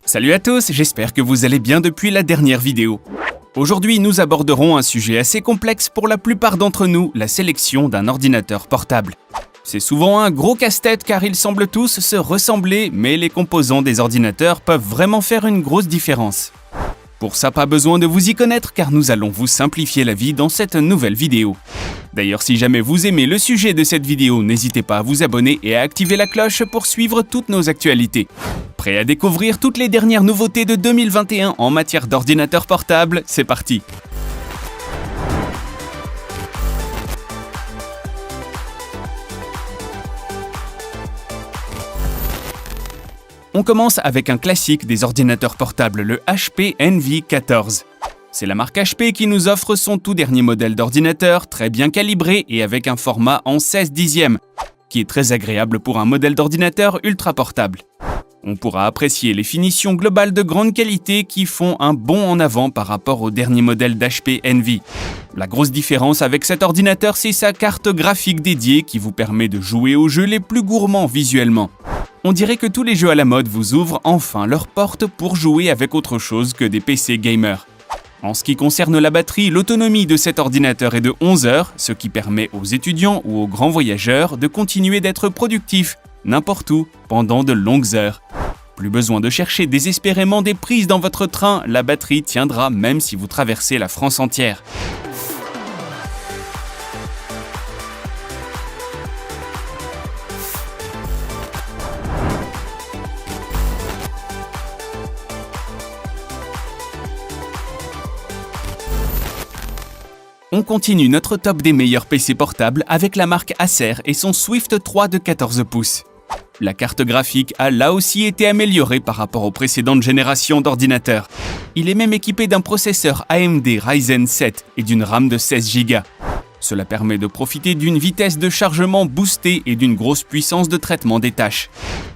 Salut à tous, j'espère que vous allez bien depuis la dernière vidéo. Aujourd'hui, nous aborderons un sujet assez complexe pour la plupart d'entre nous, la sélection d'un ordinateur portable. C'est souvent un gros casse-tête car ils semblent tous se ressembler, mais les composants des ordinateurs peuvent vraiment faire une grosse différence. Pour ça, pas besoin de vous y connaître car nous allons vous simplifier la vie dans cette nouvelle vidéo. D'ailleurs, si jamais vous aimez le sujet de cette vidéo, n'hésitez pas à vous abonner et à activer la cloche pour suivre toutes nos actualités. Prêt à découvrir toutes les dernières nouveautés de 2021 en matière d'ordinateur portable? C'est parti! On commence avec un classique des ordinateurs portables, le HP Envy 14. C'est la marque HP qui nous offre son tout dernier modèle d'ordinateur, très bien calibré et avec un format en 16/10, qui est très agréable pour un modèle d'ordinateur ultra portable. On pourra apprécier les finitions globales de grande qualité qui font un bond en avant par rapport au dernier modèle d'HP Envy. La grosse différence avec cet ordinateur, c'est sa carte graphique dédiée qui vous permet de jouer aux jeux les plus gourmands visuellement. On dirait que tous les jeux à la mode vous ouvrent enfin leurs portes pour jouer avec autre chose que des PC gamers. En ce qui concerne la batterie, l'autonomie de cet ordinateur est de 11 heures, ce qui permet aux étudiants ou aux grands voyageurs de continuer d'être productifs, n'importe où, pendant de longues heures. Plus besoin de chercher désespérément des prises dans votre train, la batterie tiendra même si vous traversez la France entière. On continue notre top des meilleurs PC portables avec la marque Acer et son Swift 3 de 14 pouces. La carte graphique a là aussi été améliorée par rapport aux précédentes générations d'ordinateurs. Il est même équipé d'un processeur AMD Ryzen 7 et d'une RAM de 16 Go. Cela permet de profiter d'une vitesse de chargement boostée et d'une grosse puissance de traitement des tâches.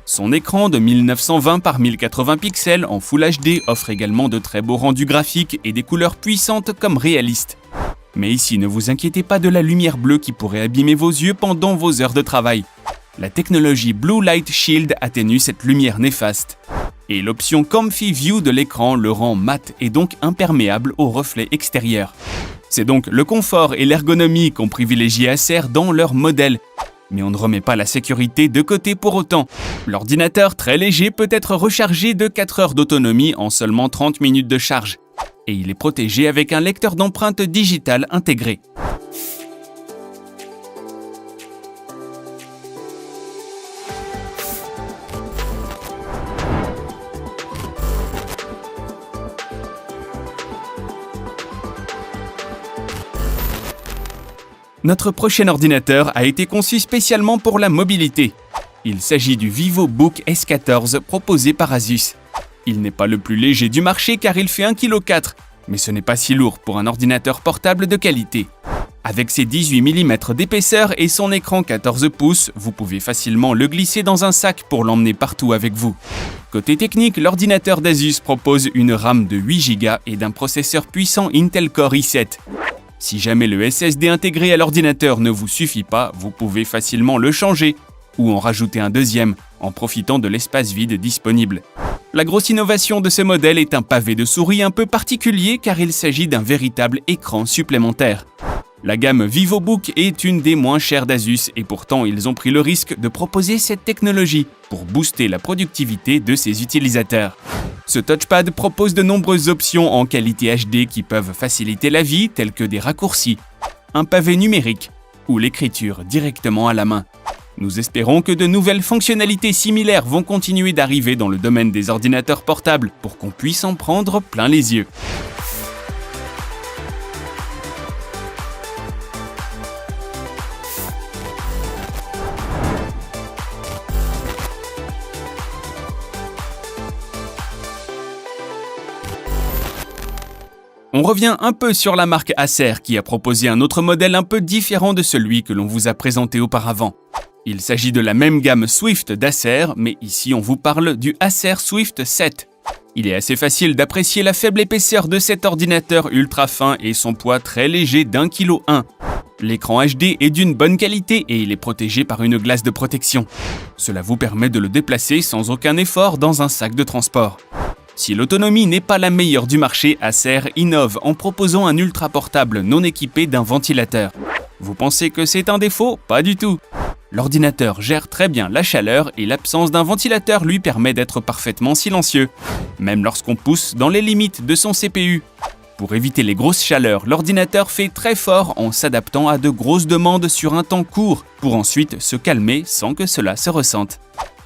Son écran de 1920 par 1080 pixels en Full HD offre également de très beaux rendus graphiques et des couleurs puissantes comme réalistes. Mais ici, ne vous inquiétez pas de la lumière bleue qui pourrait abîmer vos yeux pendant vos heures de travail. La technologie Blue Light Shield atténue cette lumière néfaste. Et l'option Comfy View de l'écran le rend mat et donc imperméable aux reflets extérieurs. C'est donc le confort et l'ergonomie qu'ont privilégié Acer dans leur modèle. Mais on ne remet pas la sécurité de côté pour autant. L'ordinateur très léger peut être rechargé de 4 heures d'autonomie en seulement 30 minutes de charge. Et il est protégé avec un lecteur d'empreintes digitales intégré. Notre prochain ordinateur a été conçu spécialement pour la mobilité. Il s'agit du VivoBook S14 proposé par Asus. Il n'est pas le plus léger du marché car il fait 1,4 kg, mais ce n'est pas si lourd pour un ordinateur portable de qualité. Avec ses 18 mm d'épaisseur et son écran 14 pouces, vous pouvez facilement le glisser dans un sac pour l'emmener partout avec vous. Côté technique, l'ordinateur d'Asus propose une RAM de 8 Go et d'un processeur puissant Intel Core i7. Si jamais le SSD intégré à l'ordinateur ne vous suffit pas, vous pouvez facilement le changer ou en rajouter un deuxième en profitant de l'espace vide disponible. La grosse innovation de ce modèle est un pavé de souris un peu particulier car il s'agit d'un véritable écran supplémentaire. La gamme VivoBook est une des moins chères d'Asus et pourtant ils ont pris le risque de proposer cette technologie pour booster la productivité de ses utilisateurs. Ce touchpad propose de nombreuses options en qualité HD qui peuvent faciliter la vie telles que des raccourcis, un pavé numérique ou l'écriture directement à la main. Nous espérons que de nouvelles fonctionnalités similaires vont continuer d'arriver dans le domaine des ordinateurs portables pour qu'on puisse en prendre plein les yeux. On revient un peu sur la marque Acer qui a proposé un autre modèle un peu différent de celui que l'on vous a présenté auparavant. Il s'agit de la même gamme Swift d'Acer, mais ici on vous parle du Acer Swift 7. Il est assez facile d'apprécier la faible épaisseur de cet ordinateur ultra fin et son poids très léger d'1,1 kg. L'écran HD est d'une bonne qualité et il est protégé par une glace de protection. Cela vous permet de le déplacer sans aucun effort dans un sac de transport. Si l'autonomie n'est pas la meilleure du marché, Acer innove en proposant un ultra portable non équipé d'un ventilateur. Vous pensez que c'est un défaut? Pas du tout. L'ordinateur gère très bien la chaleur et l'absence d'un ventilateur lui permet d'être parfaitement silencieux, même lorsqu'on pousse dans les limites de son CPU. Pour éviter les grosses chaleurs, l'ordinateur fait très fort en s'adaptant à de grosses demandes sur un temps court, pour ensuite se calmer sans que cela se ressente.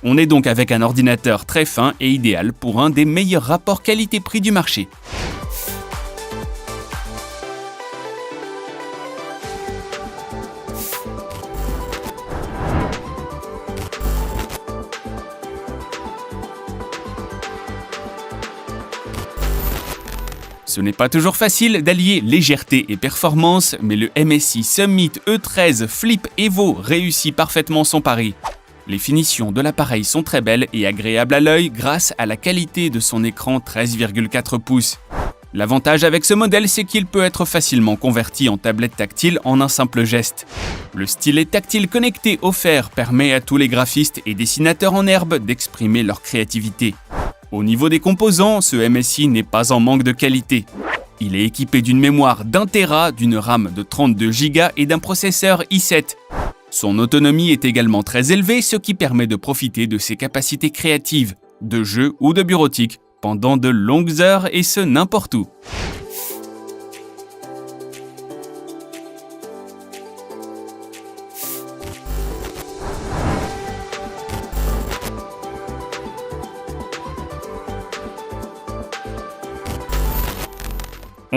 On est donc avec un ordinateur très fin et idéal pour un des meilleurs rapports qualité-prix du marché. Ce n'est pas toujours facile d'allier légèreté et performance, mais le MSI Summit E13 Flip Evo réussit parfaitement son pari. Les finitions de l'appareil sont très belles et agréables à l'œil grâce à la qualité de son écran 13,4 pouces. L'avantage avec ce modèle, c'est qu'il peut être facilement converti en tablette tactile en un simple geste. Le stylet tactile connecté offert permet à tous les graphistes et dessinateurs en herbe d'exprimer leur créativité. Au niveau des composants, ce MSI n'est pas en manque de qualité. Il est équipé d'une mémoire d'1 Tera, d'une RAM de 32 Go et d'un processeur i7. Son autonomie est également très élevée, ce qui permet de profiter de ses capacités créatives, de jeu ou de bureautique, pendant de longues heures et ce n'importe où.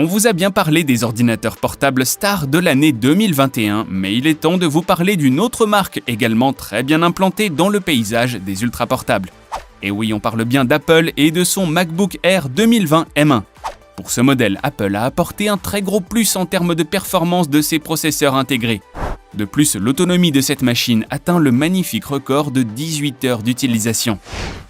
On vous a bien parlé des ordinateurs portables stars de l'année 2021, mais il est temps de vous parler d'une autre marque également très bien implantée dans le paysage des ultraportables. Et oui, on parle bien d'Apple et de son MacBook Air 2020 M1. Pour ce modèle, Apple a apporté un très gros plus en termes de performance de ses processeurs intégrés. De plus, l'autonomie de cette machine atteint le magnifique record de 18 heures d'utilisation.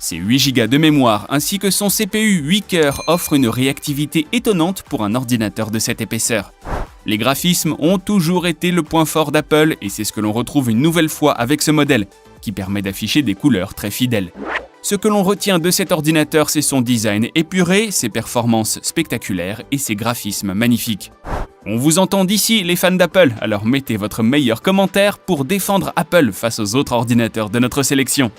Ses 8 Go de mémoire ainsi que son CPU 8 cœurs offrent une réactivité étonnante pour un ordinateur de cette épaisseur. Les graphismes ont toujours été le point fort d'Apple et c'est ce que l'on retrouve une nouvelle fois avec ce modèle, qui permet d'afficher des couleurs très fidèles. Ce que l'on retient de cet ordinateur, c'est son design épuré, ses performances spectaculaires et ses graphismes magnifiques. On vous entend d'ici, les fans d'Apple, alors mettez votre meilleur commentaire pour défendre Apple face aux autres ordinateurs de notre sélection.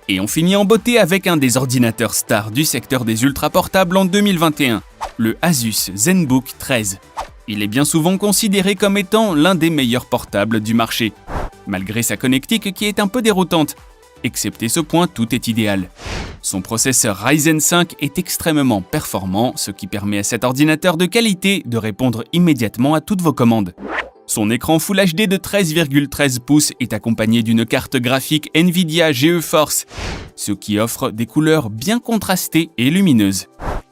Et on finit en beauté avec un des ordinateurs stars du secteur des ultraportables en 2021, le Asus ZenBook 13. Il est bien souvent considéré comme étant l'un des meilleurs portables du marché, malgré sa connectique qui est un peu déroutante. Excepté ce point, tout est idéal. Son processeur Ryzen 5 est extrêmement performant, ce qui permet à cet ordinateur de qualité de répondre immédiatement à toutes vos commandes. Son écran Full HD de 13,13 pouces est accompagné d'une carte graphique Nvidia GeForce, ce qui offre des couleurs bien contrastées et lumineuses.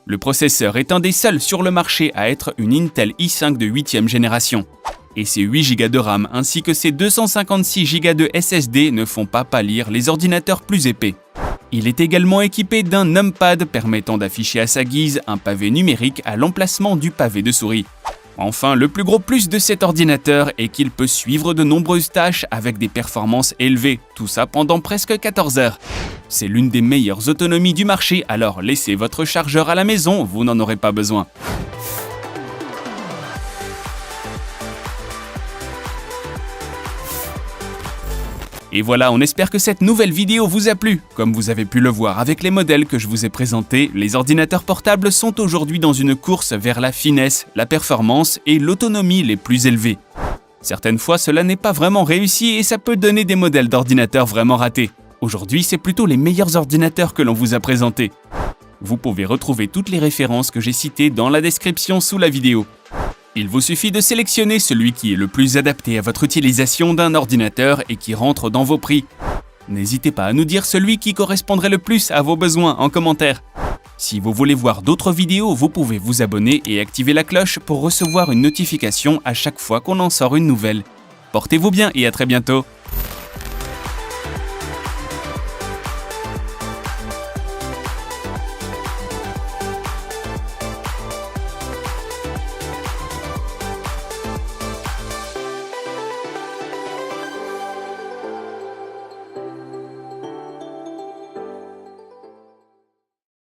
Le processeur est un des seuls sur le marché à être une Intel i5 de 8e génération. Et ses 8 Go de RAM ainsi que ses 256 Go de SSD ne font pas pâlir les ordinateurs plus épais. Il est également équipé d'un numpad permettant d'afficher à sa guise un pavé numérique à l'emplacement du pavé de souris. Enfin, le plus gros plus de cet ordinateur est qu'il peut suivre de nombreuses tâches avec des performances élevées, tout ça pendant presque 14 heures. C'est l'une des meilleures autonomies du marché, alors laissez votre chargeur à la maison, vous n'en aurez pas besoin. Et voilà, on espère que cette nouvelle vidéo vous a plu. Comme vous avez pu le voir avec les modèles que je vous ai présentés, les ordinateurs portables sont aujourd'hui dans une course vers la finesse, la performance et l'autonomie les plus élevées. Certaines fois, cela n'est pas vraiment réussi et ça peut donner des modèles d'ordinateurs vraiment ratés. Aujourd'hui, c'est plutôt les meilleurs ordinateurs que l'on vous a présentés. Vous pouvez retrouver toutes les références que j'ai citées dans la description sous la vidéo. Il vous suffit de sélectionner celui qui est le plus adapté à votre utilisation d'un ordinateur et qui rentre dans vos prix. N'hésitez pas à nous dire celui qui correspondrait le plus à vos besoins en commentaire. Si vous voulez voir d'autres vidéos, vous pouvez vous abonner et activer la cloche pour recevoir une notification à chaque fois qu'on en sort une nouvelle. Portez-vous bien et à très bientôt.